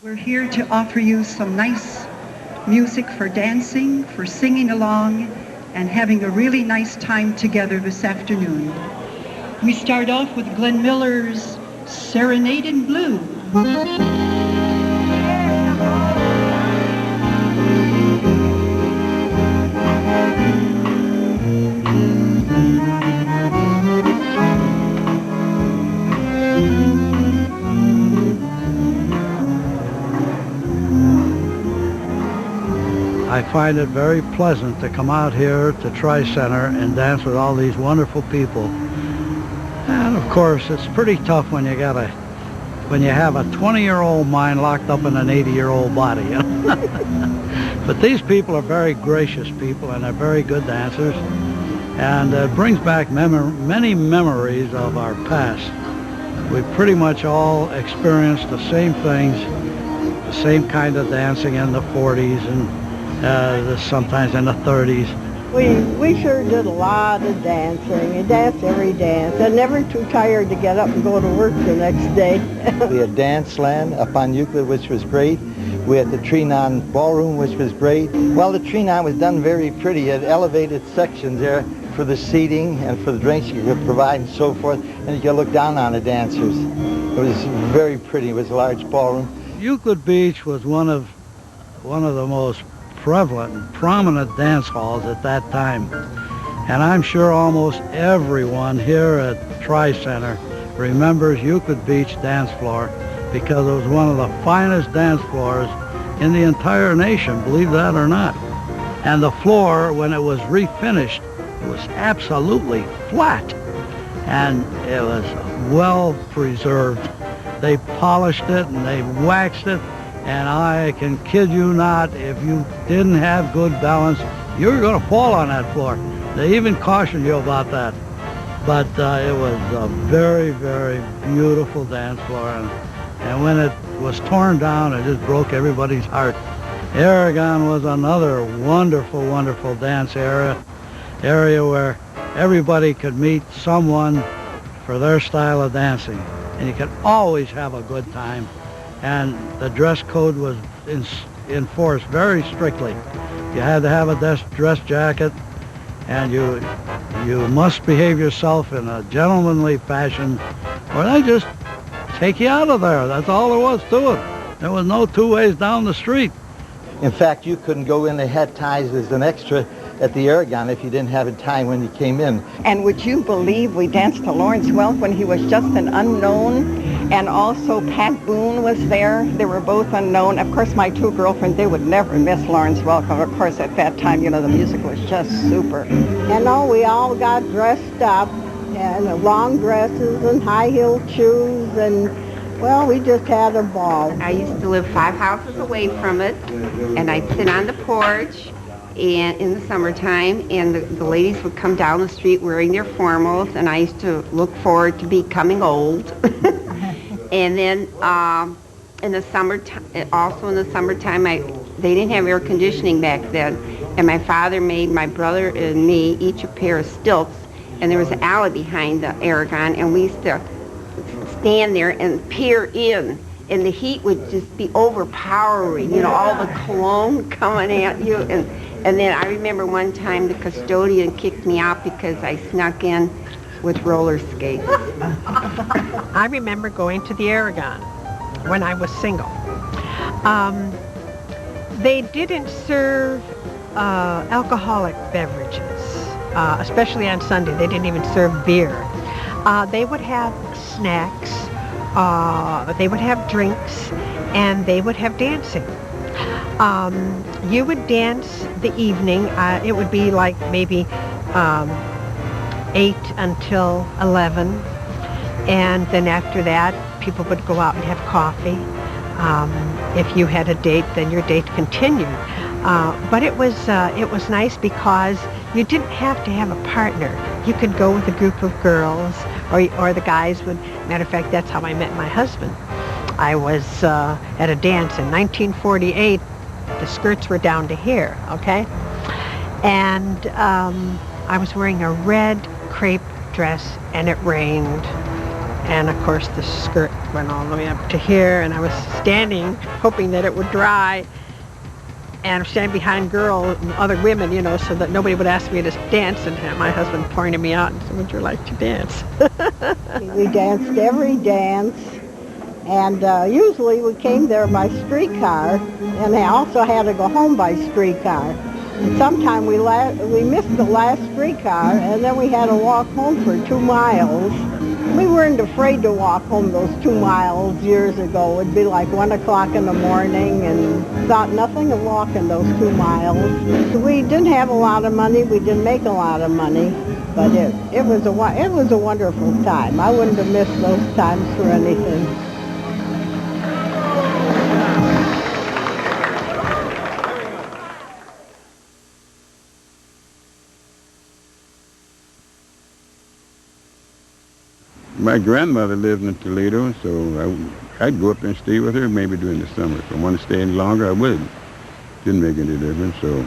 We're here to offer you some nice music for dancing, for singing along, and having a really nice time together this afternoon. We start off with Glenn Miller's Serenade in Blue. I find it very pleasant to come out here to Tri-Center and dance with all these wonderful people. And of course, it's pretty tough when you have a 20-year-old mind locked up in an 80-year-old body. You know? But these people are very gracious people, and they're very good dancers. And it brings back many memories of our past. We pretty much all experienced the same things, the same kind of dancing in the 40s and sometimes in the 30s. We sure did a lot of dancing. We danced every dance. And never too tired to get up and go to work the next day. We had Danceland up on Euclid, which was great. We had the Trianon Ballroom, which was great. Well, the Trianon was done very pretty. It had elevated sections there for the seating and for the drinks you could provide and so forth. And you could look down on the dancers. It was very pretty. It was a large ballroom. Euclid Beach was one of the most prevalent and prominent dance halls at that time. And I'm sure almost everyone here at Tri-Center remembers Euclid Beach dance floor because it was one of the finest dance floors in the entire nation, believe that or not. And the floor, when it was refinished, it was absolutely flat. And it was well preserved. They polished it and they waxed it. And I can kid you not, if you didn't have good balance, you were going to fall on that floor. They even cautioned you about that. But it was a very, very beautiful dance floor. And when it was torn down, it just broke everybody's heart. Aragon was another wonderful, wonderful dance area where everybody could meet someone for their style of dancing. And you could always have a good time. And the dress code was enforced very strictly. You had to have a dress jacket, and you must behave yourself in a gentlemanly fashion, or they just take you out of there. That's all there was to it. There was no two ways down the street. In fact, you couldn't go in. They had ties as an extra at the Aragon if you didn't have a tie when you came in. And would you believe we danced to Lawrence Welk when he was just an unknown? And also Pat Boone was there. They were both unknown. Of course, my two girlfriends, they would never miss Lawrence Welk. Of course, at that time, you know, the music was just super. And we all got dressed up, and long dresses and high-heeled shoes, and, well, we just had a ball. I used to live 5 houses away from it, and I'd sit on the porch and in the summertime, and the ladies would come down the street wearing their formals, and I used to look forward to becoming old. And then in the summertime, they didn't have air conditioning back then, and my father made my brother and me each a pair of stilts, and there was an alley behind the Aragon, and we used to stand there and peer in, and the heat would just be overpowering, you know, all the cologne coming at you. And then I remember one time the custodian kicked me out because I snuck in with roller skates. I remember going to the Aragon when I was single. They didn't serve alcoholic beverages, especially on Sunday. They didn't even serve beer. They would have snacks, they would have drinks, and they would have dancing. You would dance the evening. It would be like maybe 8 until 11, and then after that people would go out and have coffee. If you had a date, then your date continued. But it was nice because you didn't have to have a partner. You could go with a group of girls, or the guys would. Matter of fact, that's how I met my husband. I was at a dance in 1948. The skirts were down to here, okay? And I was wearing a red crepe dress, and it rained. And of course the skirt went all the way up to here, and I was standing hoping that it would dry. And I'm standing behind other women, so that nobody would ask me to dance, and my husband pointed me out and said, "Would you like to dance?" We danced every dance, and usually we came there by streetcar, and I also had to go home by streetcar. And sometime we missed the last streetcar, and then we had to walk home for 2 miles. We weren't afraid to walk home those 2 miles years ago. It'd be like 1 o'clock in the morning, and thought nothing of walking those 2 miles. We didn't have a lot of money. We didn't make a lot of money, but it was a wonderful time. I wouldn't have missed those times for anything. My grandmother lived in Toledo, so I'd go up there and stay with her maybe during the summer. If I wanted to stay any longer, I would. Didn't make any difference, so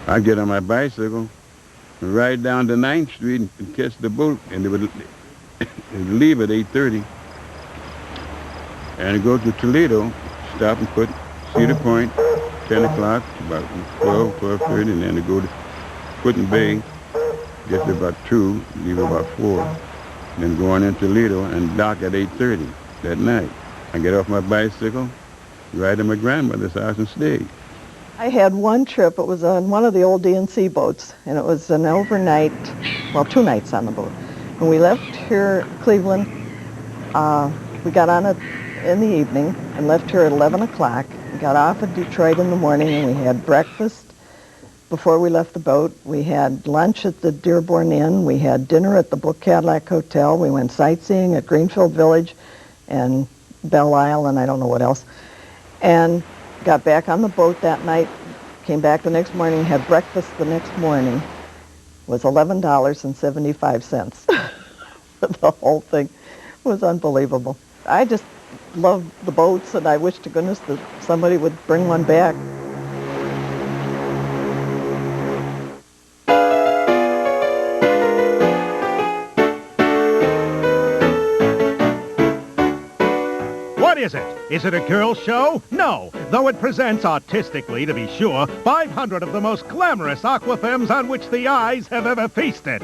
I'd get on my bicycle and ride down to 9th Street and catch the boat, and it would leave at 8:30. And go to Toledo, stop and put Cedar Point, 10 o'clock, about 12:30, and then to go to Put-in-Bay, get there about 2, leave about 4. Then go on in Toledo and dock at 8:30 that night. I get off my bicycle, ride to my grandmother's house and stay. I had one trip. It was on one of the old DNC boats, and it was an overnight, 2 nights on the boat. When we left here, Cleveland, we got on it in the evening and left here at 11 o'clock. We got off at Detroit in the morning, and we had breakfast before we left the boat. We had lunch at the Dearborn Inn. We had dinner at the Book Cadillac Hotel. We went sightseeing at Greenfield Village and Belle Isle, and I don't know what else. And got back on the boat that night, came back the next morning, had breakfast the next morning. It was $11.75. The whole thing was unbelievable. I just love the boats, and I wish to goodness that somebody would bring one back. What is it? Is it a girls' show? No, though it presents artistically, to be sure, 500 of the most glamorous aquafemmes on which the eyes have ever feasted.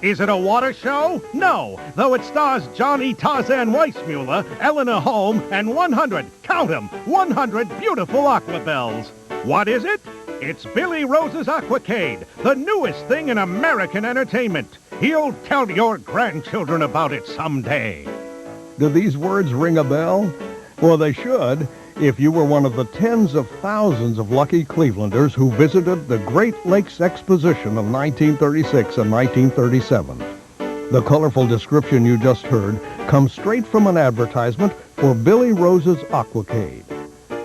Is it a water show? No, though it stars Johnny Tarzan Weissmuller, Eleanor Holm, and 100, count 'em, 100 beautiful aquabelles. What is it? It's Billy Rose's Aquacade, the newest thing in American entertainment. He'll tell your grandchildren about it someday. Do these words ring a bell? Well, they should if you were one of the tens of thousands of lucky Clevelanders who visited the Great Lakes Exposition of 1936 and 1937. The colorful description you just heard comes straight from an advertisement for Billy Rose's Aquacade.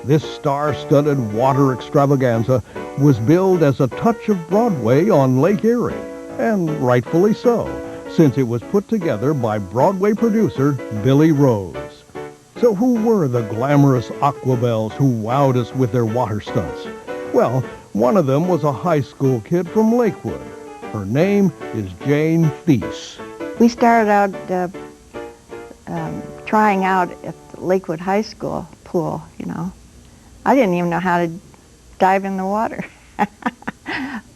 This star-studded water extravaganza was billed as a touch of Broadway on Lake Erie, and rightfully so, since it was put together by Broadway producer Billy Rose. So who were the glamorous aquabelles who wowed us with their water stunts? Well, one of them was a high school kid from Lakewood. Her name is Jane Thies. We started out trying out at the Lakewood High School pool, I didn't even know how to dive in the water.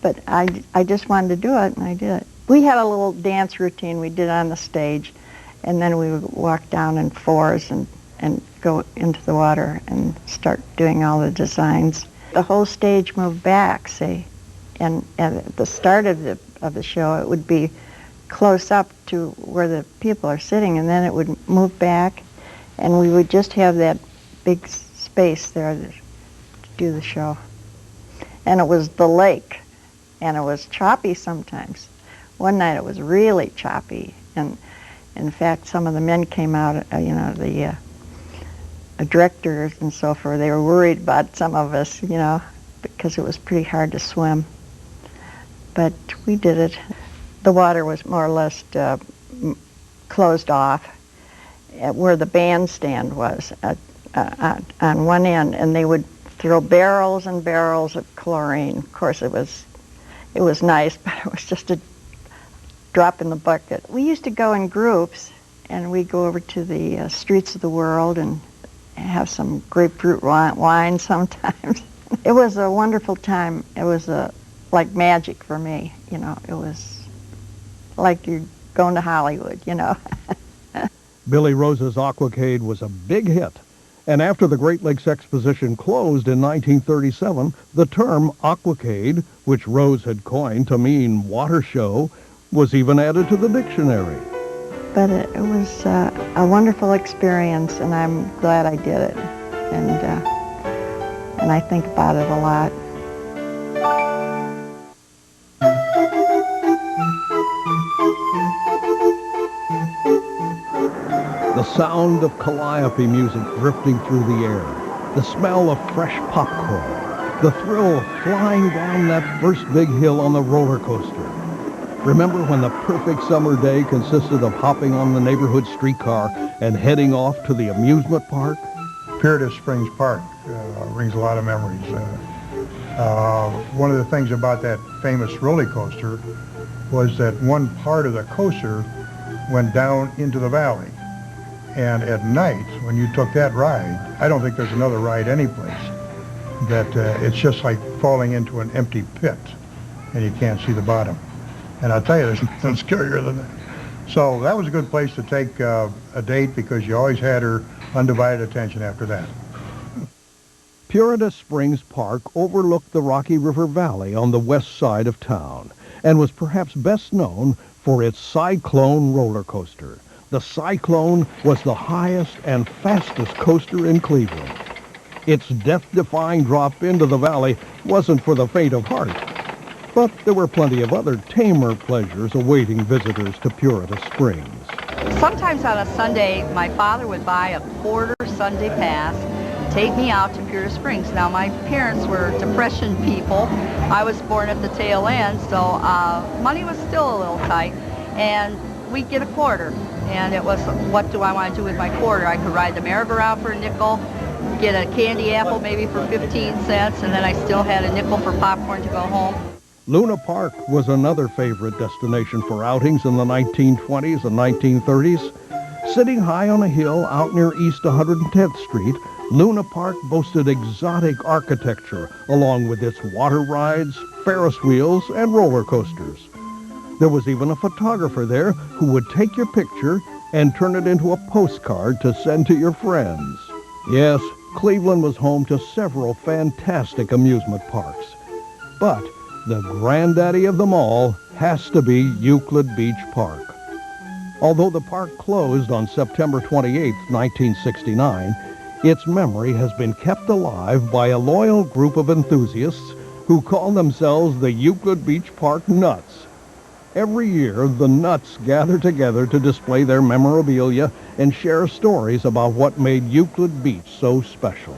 But I just wanted to do it, and I did it. We had a little dance routine we did on the stage, and then we would walk down in fours and go into the water and start doing all the designs. The whole stage moved back, see, and at the start of the show, it would be close up to where the people are sitting, and then it would move back, and we would just have that big space there to do the show. And it was the lake, and it was choppy sometimes. One night it was really choppy, and in fact some of the men came out, the directors and so forth. They were worried about some of us, because it was pretty hard to swim. But we did it. The water was more or less closed off where the bandstand was on one end, and they would throw barrels and barrels of chlorine. Of course, it was nice, but it was just a drop in the bucket. We used to go in groups, and we go over to the Streets of the World and have some grapefruit wine sometimes. It was a wonderful time. It was like magic for me, you know. It was like you're going to Hollywood, you know. Billy Rose's Aquacade was a big hit, and after the Great Lakes Exposition closed in 1937, the term Aquacade, which Rose had coined to mean water show, was even added to the dictionary. But it was a wonderful experience, and I'm glad I did it. And I think about it a lot. The sound of calliope music drifting through the air, the smell of fresh popcorn, the thrill of flying down that first big hill on the roller coaster. Remember when the perfect summer day consisted of hopping on the neighborhood streetcar and heading off to the amusement park? Purita Springs Park brings a lot of memories. One of the things about that famous roller coaster was that one part of the coaster went down into the valley. And at night, when you took that ride, I don't think there's another ride anyplace, that it's just like falling into an empty pit and you can't see the bottom. And I'll tell you, there's nothing scarier than that. So that was a good place to take a date because you always had her undivided attention after that. Purita Springs Park overlooked the Rocky River Valley on the west side of town and was perhaps best known for its Cyclone roller coaster. The Cyclone was the highest and fastest coaster in Cleveland. Its death-defying drop into the valley wasn't for the faint of heart, but there were plenty of other tamer pleasures awaiting visitors to Purita Springs. Sometimes on a Sunday, my father would buy a quarter Sunday pass, take me out to Purita Springs. Now, my parents were Depression people. I was born at the tail end, so money was still a little tight, and we'd get a quarter. And it was, what do I want to do with my quarter? I could ride the merry-go-round for a nickel, get a candy apple maybe for 15 cents, and then I still had a nickel for popcorn to go home. Luna Park was another favorite destination for outings in the 1920s and 1930s. Sitting high on a hill out near East 110th Street, Luna Park boasted exotic architecture along with its water rides, Ferris wheels, and roller coasters. There was even a photographer there who would take your picture and turn it into a postcard to send to your friends. Yes, Cleveland was home to several fantastic amusement parks. But the granddaddy of them all has to be Euclid Beach Park. Although the park closed on September 28, 1969, its memory has been kept alive by a loyal group of enthusiasts who call themselves the Euclid Beach Park Nuts. Every year, the Nuts gather together to display their memorabilia and share stories about what made Euclid Beach so special.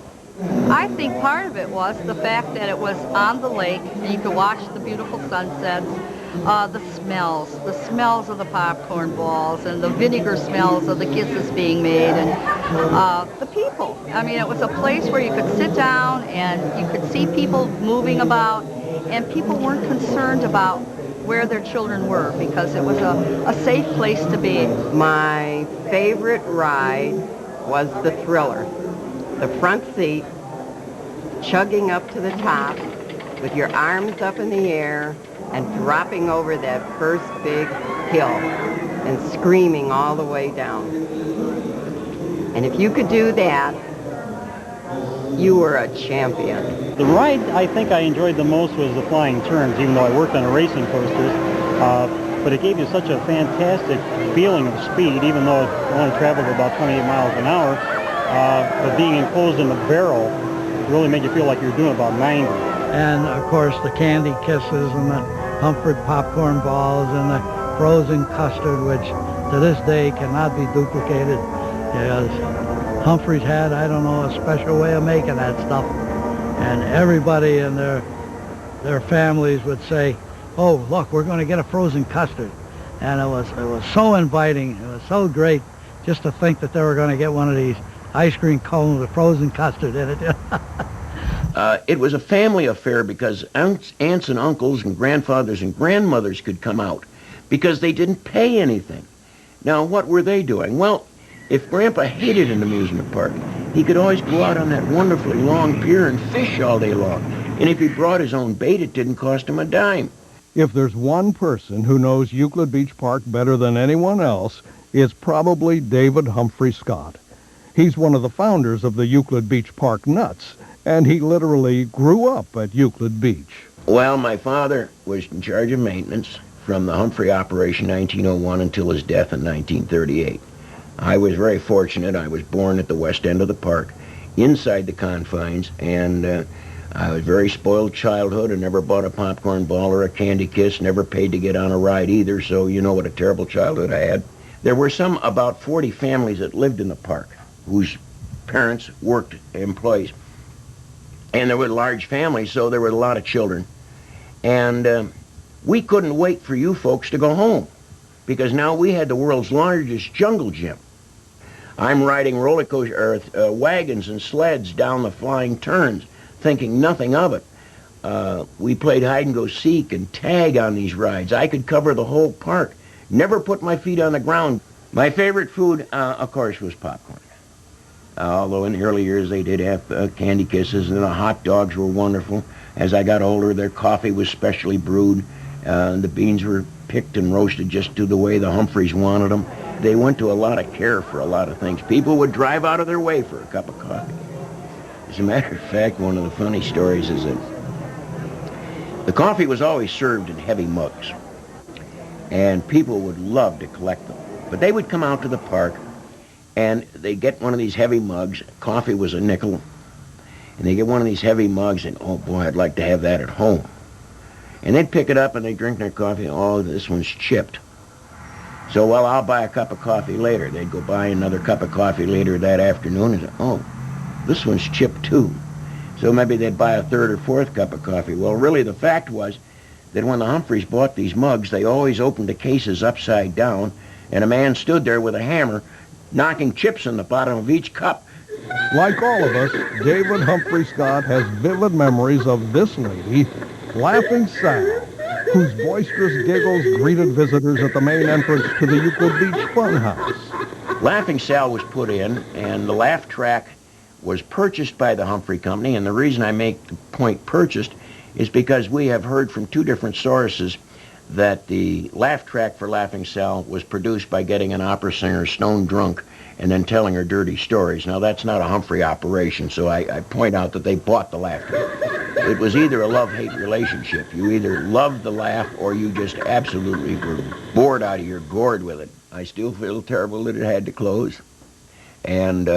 I think part of it was the fact that it was on the lake, and you could watch the beautiful sunsets, the smells of the popcorn balls, and the vinegar smells of the kisses being made, and the people. I mean, it was a place where you could sit down and you could see people moving about, and people weren't concerned about where their children were because it was a safe place to be. My favorite ride was the Thriller. The front seat, chugging up to the top with your arms up in the air and dropping over that first big hill and screaming all the way down. And if you could do that, you were a champion. The ride I think I enjoyed the most was the flying turns, even though I worked on a racing coaster. But it gave you such a fantastic feeling of speed, even though it only traveled about 28 miles an hour. But being enclosed in a barrel really made you feel like you're doing about 90. And, of course, the candy kisses and the Humphrey popcorn balls and the frozen custard, which to this day cannot be duplicated. Yes, Humphrey's had, I don't know, a special way of making that stuff. And everybody in their families would say, oh, look, we're going to get a frozen custard. And it was so inviting. It was so great just to think that they were going to get one of these ice cream cones with frozen custard in it. It was a family affair because aunts and uncles and grandfathers and grandmothers could come out because they didn't pay anything. Now, what were they doing? Well, if Grandpa hated an amusement park, he could always go out on that wonderfully long pier and fish all day long. And if he brought his own bait, it didn't cost him a dime. If there's one person who knows Euclid Beach Park better than anyone else, it's probably David Humphrey Scott. He's one of the founders of the Euclid Beach Park Nuts, and he literally grew up at Euclid Beach. Well, my father was in charge of maintenance from the Humphrey operation 1901 until his death in 1938. I was very fortunate. I was born at the west end of the park, inside the confines, and I was a very spoiled childhood. I never bought a popcorn ball or a candy kiss, never paid to get on a ride either, so you know what a terrible childhood I had. There were about 40 families that lived in the park whose parents worked employees. And there were large families, so there were a lot of children. And we couldn't wait for you folks to go home, because now we had the world's largest jungle gym. I'm riding roller coaster wagons and sleds down the flying turns, thinking nothing of it. We played hide and go seek and tag on these rides. I could cover the whole park. Never put my feet on the ground. My favorite food, of course, was popcorn. Although in the early years they did have candy kisses, and the hot dogs were wonderful. As I got older, their coffee was specially brewed. The beans were picked and roasted just to the way the Humphreys wanted them. They went to a lot of care for a lot of things. People would drive out of their way for a cup of coffee. As a matter of fact, one of the funny stories is that the coffee was always served in heavy mugs, and people would love to collect them. But they would come out to the park, and they'd get one of these heavy mugs. Coffee was a nickel, and they get one of these heavy mugs, and oh boy, I'd like to have that at home. And they'd pick it up, and they'd drink their coffee, oh, this one's chipped. So, well, I'll buy a cup of coffee later. They'd go buy another cup of coffee later that afternoon, and say, oh, this one's chipped too. So maybe they'd buy a third or fourth cup of coffee. Well, really, the fact was that when the Humphreys bought these mugs, they always opened the cases upside down, and a man stood there with a hammer, knocking chips in the bottom of each cup. Like all of us, David Humphrey Scott has vivid memories of this lady, Laughing Sal, whose boisterous giggles greeted visitors at the main entrance to the Euclid Beach Funhouse. Laughing Sal was put in, and the laugh track was purchased by the Humphrey Company, and the reason I make the point purchased is because we have heard from two different sources that the laugh track for Laughing Sal was produced by getting an opera singer stone drunk and then telling her dirty stories. Now, that's not a Humphrey operation, so I point out that they bought the laugh track. It was either a love-hate relationship. You either loved the laugh or you just absolutely were bored out of your gourd with it. I still feel terrible that it had to close. And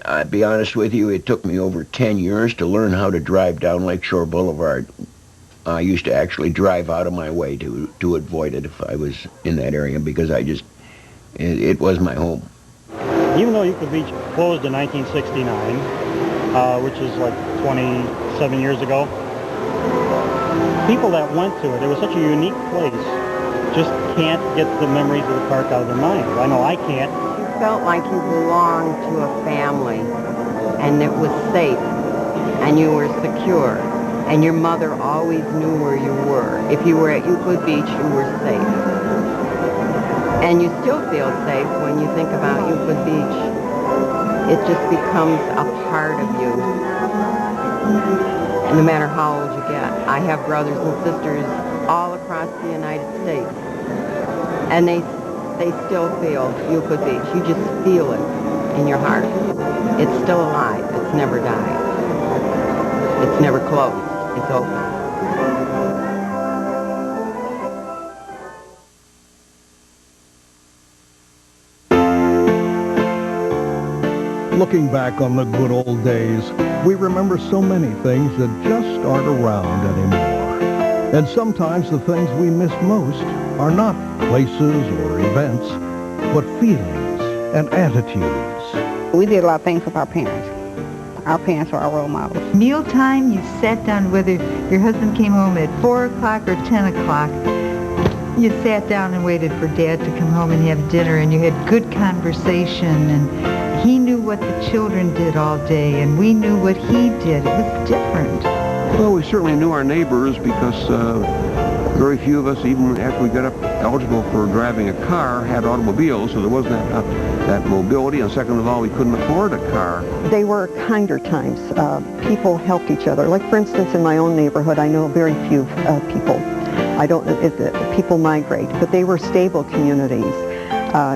I'll be honest with you, it took me over 10 years to learn how to drive down Lakeshore Boulevard. I used to actually drive out of my way to avoid it if I was in that area, because it was my home. Even though Euclid Beach closed in 1969, which is like 27 years ago, people that went to it, it was such a unique place, just can't get the memories of the park out of their mind. I know I can't. You felt like you belonged to a family, and it was safe, and you were secure, and your mother always knew where you were. If you were at Euclid Beach, you were safe. And you still feel safe when you think about Euclid Beach. It just becomes a part of you, no matter how old you get. I have brothers and sisters all across the United States, and they still feel Euclid Beach. You just feel it in your heart. It's still alive. It's never died. It's never closed. It's open. Looking back on the good old days, we remember so many things that just aren't around anymore. And sometimes the things we miss most are not places or events, but feelings and attitudes. We did a lot of things with our parents. Our parents were our role models. Mealtime, you sat down, whether your husband came home at 4 o'clock or 10 o'clock, you sat down and waited for Dad to come home and have dinner, and you had good conversation, and he knew what the children did all day, and we knew what he did. It was different. Well, we certainly knew our neighbors, because very few of us, even after we got up eligible for driving a car had automobiles, so there wasn't that mobility, and second of all, we couldn't afford a car. They were kinder times. People helped each other. Like, for instance, in my own neighborhood, I know very few people. People migrate, but they were stable communities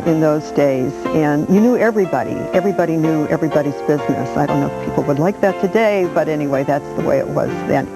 in those days, and you knew everybody. Everybody knew everybody's business. I don't know if people would like that today, but anyway, that's the way it was then.